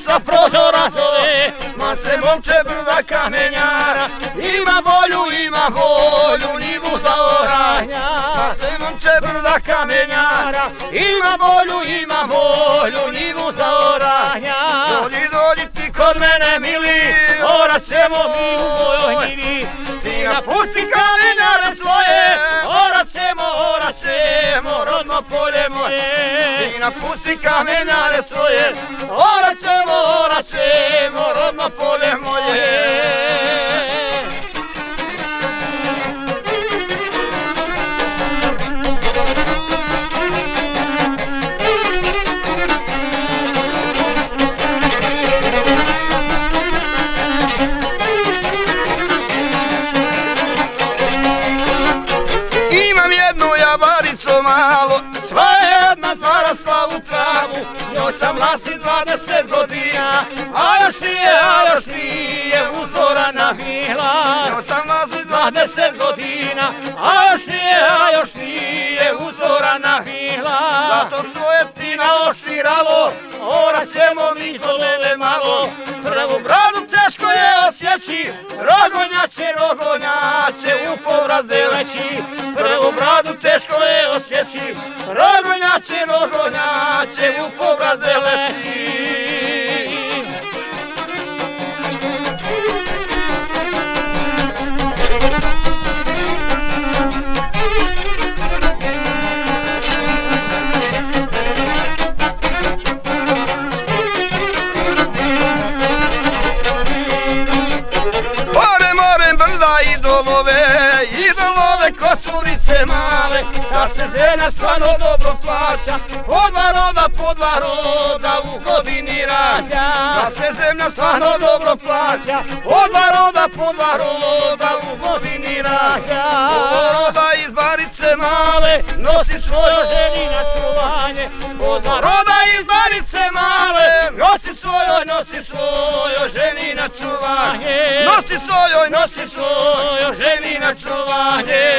sa prozora zove, ma se momče brda kamenjara, ima volju njivu za oranja. Ma se momče brda kamenjara, ima volju njivu za oranja. Dođi ti kod mene mili, orat ćemo mi u mojoj njivi. Ti napusti kamenjare svoje, orat ćemo rodno polje moje. Ti napusti kamenjare svoje, orat ćemo rodno polje moje. Malo, sva je jedna zarasla u travu, njoj sam vlasti 20 godina, a još nije uzorana vila. Njoj sam vlasti 20 godina, a još nije uzorana vila. Zato što je ti naoštiralo, orat ćemo mi kod mene malo. Prvu bradu teško je osjeći, rogonjače u povraz deleći. Prvu bradu teško je osjeći, rogonjače u povraz deleći. Idolove kocurice male, da se zemlja stvarno dobro plaća, po dva roda u godini rađa. Da se zemlja stvarno dobro plaća, po dva roda u godini rađa. Roda iz Barice male, nosi svojo ženi na čuvanje. Po dva roda iz Barice male, nosi svojoj ženi na čuvanje. Nosi svojoj ženi na čuvanje.